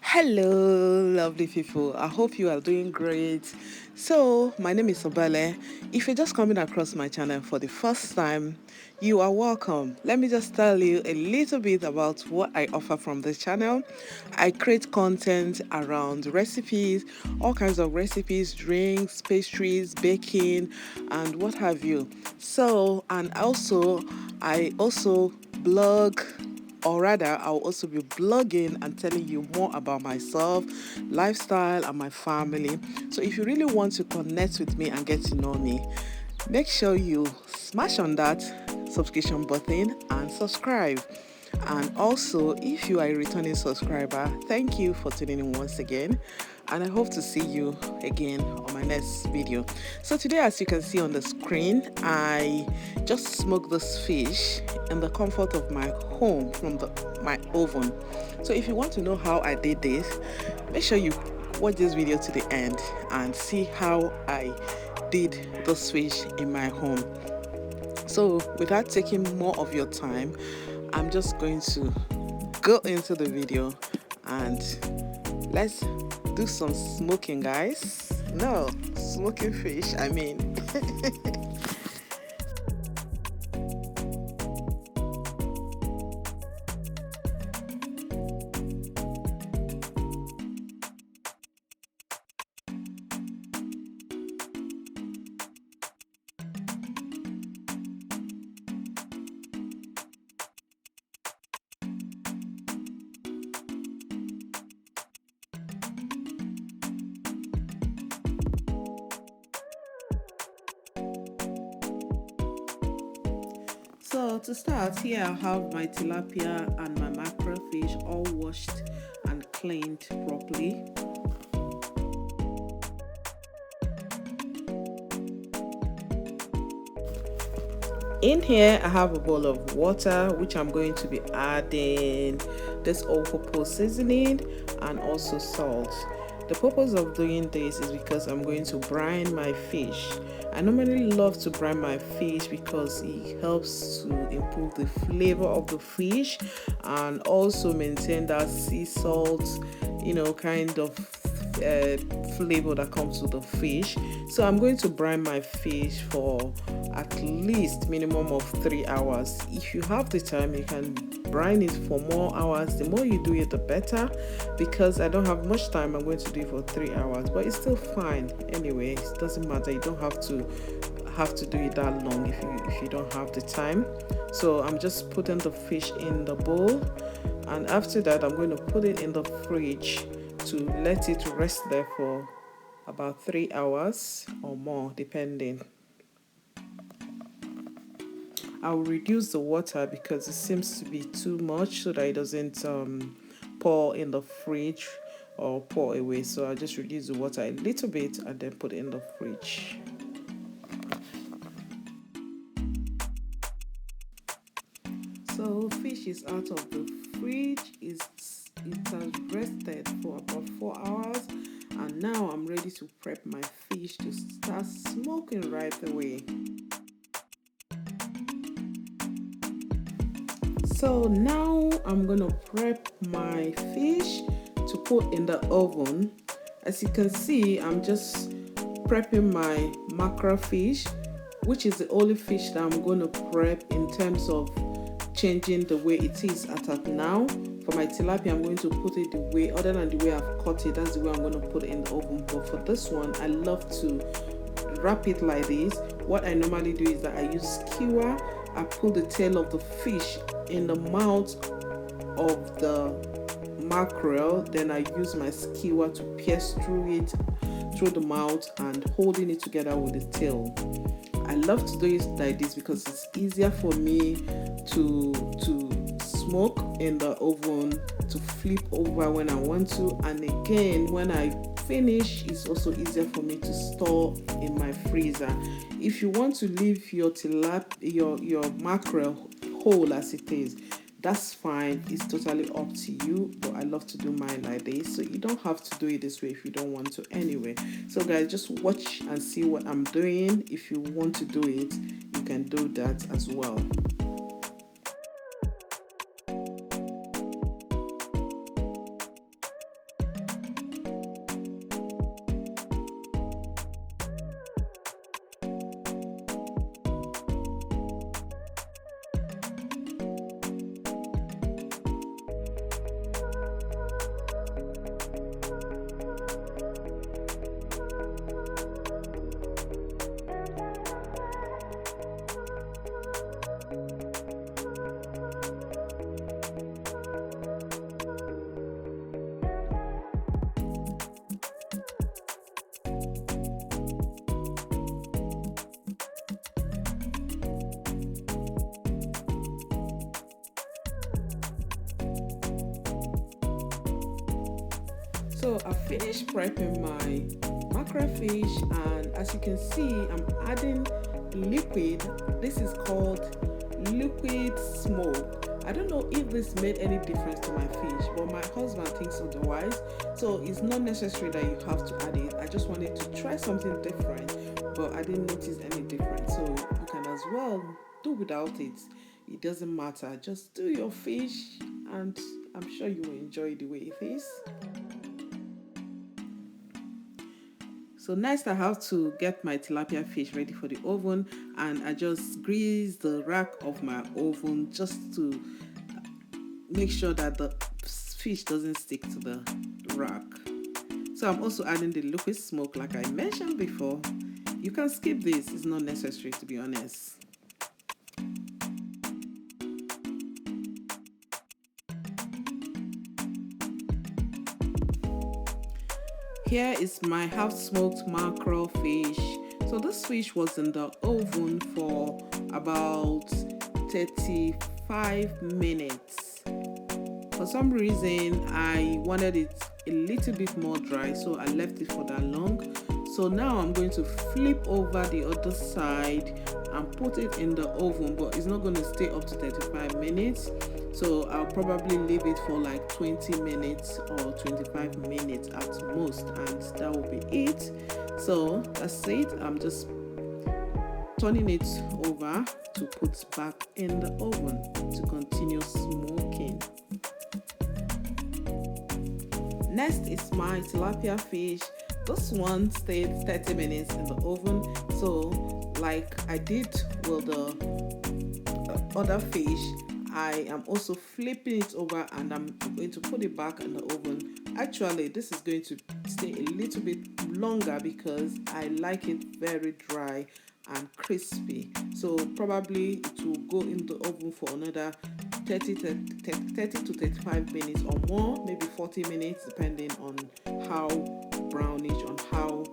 Hello, lovely people. I hope you are doing great. So, my name is Obale. If you're just coming across my channel for the first time, you are welcome. Let me just tell you a little bit about what I offer from this channel. I create content around recipes, all kinds of recipes, drinks, pastries, baking, and what have you. So, and also, I also blog, or rather I'll also be blogging and telling you more about myself, lifestyle, and my family. So if you really want to connect with me and get to know me, make sure you smash on that subscription button and subscribe. And also, if you are a returning subscriber, thank you for tuning in once again. And I hope to see you again on my next video. So today, as you can see on the screen, I just smoked this fish in the comfort of my home from my oven. So if you want to know how I did this, make sure you watch this video to the end and see how I did this fish in my home. So without taking more of your time, I'm just going to go into the video and let's do some smoking, guys. No, smoking fish, I mean. So to start, here I have my tilapia and my mackerel fish all washed and cleaned properly. In here I have a bowl of water which I'm going to be adding this all-purpose seasoning and also salt. The purpose of doing this is because I'm going to brine my fish. I normally love to brine my fish because it helps to improve the flavor of the fish and also maintain that sea salt, kind of flavor that comes with the fish. So I'm going to brine my fish for at least minimum of 3 hours. If you have the time, you can brine it for more hours. The more you do it, the better. Because I don't have much time, I'm going to do it for 3 hours, but it's still fine anyway. It doesn't matter. You don't have to do it that long if you don't have the time. So I'm just putting the fish in the bowl, and after that I'm going to put it in the fridge to let it rest there for about 3 hours or more, depending. I'll reduce the water because it seems to be too much, so that it doesn't pour in the fridge or pour away. So I'll just reduce the water a little bit and then put it in the fridge. So fish is out of the fridge. It has rested for about 4 hours, and now I'm ready to prep my fish to start smoking right away. So now I'm gonna prep my fish to put in the oven. As you can see, I'm just prepping my mackerel fish, which is the only fish that I'm gonna prep in terms of changing the way it is at now. For my tilapia, I'm going to put it the way, other than the way I've cut it, that's the way I'm going to put it in the oven. But for this one, I love to wrap it like this. What I normally do is that I use skewer. I put the tail of the fish in the mouth of the mackerel, then I use my skewer to pierce through it, through the mouth, and holding it together with the tail. I love to do it like this because it's easier for me to smoke in the oven, to flip over when I want to, and again when I finish, it's also easier for me to store in my freezer. If you want to leave your your mackerel whole as it is, that's fine. It's totally up to you, but I love to do mine like this, so you don't have to do it this way if you don't want to anyway. So guys, just watch and see what I'm doing. If you want to do it, you you can do that as well. So I finished prepping my mackerel fish, and as you can see, I'm adding liquid. This is called liquid smoke. I don't know if this made any difference to my fish, but my husband thinks otherwise. So it's not necessary that you have to add it. I just wanted to try something different, but I didn't notice any difference. So you can as well do without it. It doesn't matter. Just do your fish, and I'm sure you will enjoy the way it is. So next I have to get my tilapia fish ready for the oven, and I just grease the rack of my oven just to make sure that the fish doesn't stick to the rack. So I'm also adding the liquid smoke like I mentioned before. You can skip this, it's not necessary to be honest. Here is my half-smoked mackerel fish. So this fish was in the oven for about 35 minutes. For some reason, I wanted it a little bit more dry, so I left it for that long. So now I'm going to flip over the other side and put it in the oven, but it's not going to stay up to 35 minutes. So I'll probably leave it for like 20 minutes or 25 minutes at most, and that will be it. So that's it. I'm just turning it over to put back in the oven to continue smoking. Next is my tilapia fish. This one stayed 30 minutes in the oven. So like I did with the other fish, I am also flipping it over, and I'm going to put it back in the oven. Actually, this is going to stay a little bit longer because I like it very dry and crispy. So probably it will go in the oven for another 30 to 35 minutes or more, maybe 40 minutes, depending on how brownish, on how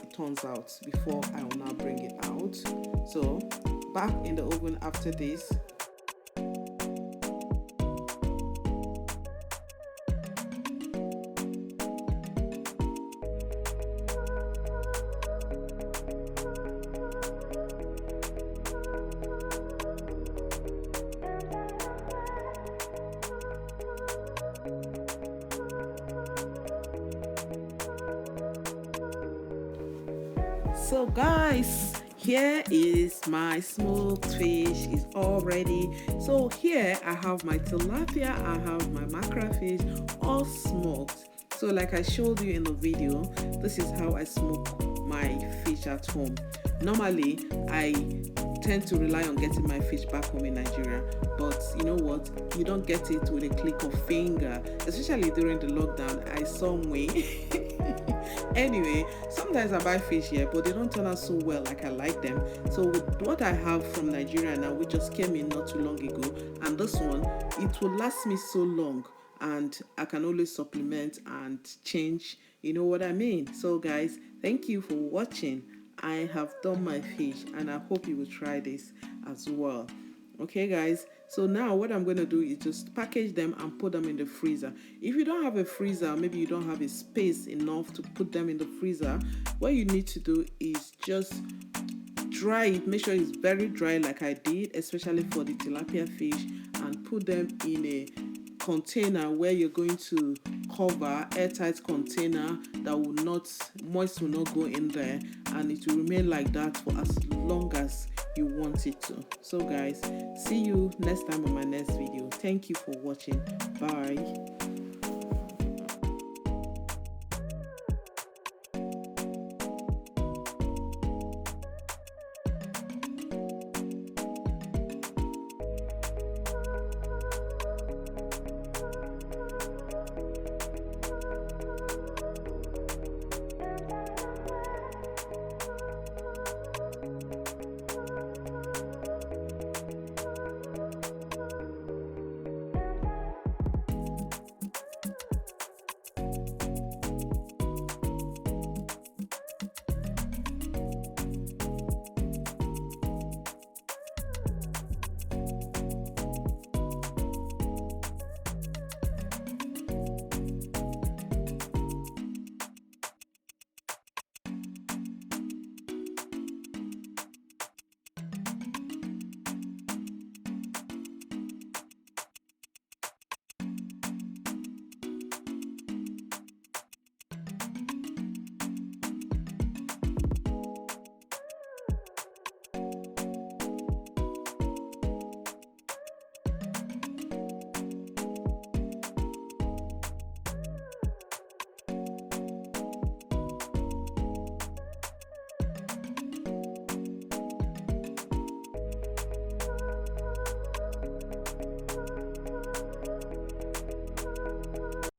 it turns out before I will now bring it out. So back in the oven after this. So guys, here is my smoked fish. It's all ready. So here I have my tilapia, I have my mackerel fish, all smoked. So like I showed you in the video, this is how I smoke my fish at home. Normally I tend to rely on getting my fish back home in Nigeria, but you know what, you don't get it with a click of finger, especially during the lockdown. I saw way anyway, sometimes I buy fish here, but they don't turn out so well like I like them. So with what I have from Nigeria now, we just came in not too long ago, and this one, it will last me so long, and I can always supplement and change, you know what I mean. So guys, thank you for watching. I have done my fish, and I hope you will try this as well. Okay guys, so now what I'm going to do is just package them and put them in the freezer. If you don't have a freezer, maybe you don't have a space enough to put them in the freezer, what you need to do is just dry it. Make sure it's very dry like I did, especially for the tilapia fish, and put them in a container where you're going to cover, airtight container that moist will not go in there, and it will remain like that for as long as you want it to. So guys, see you next time on my next video. Thank you for watching. Bye.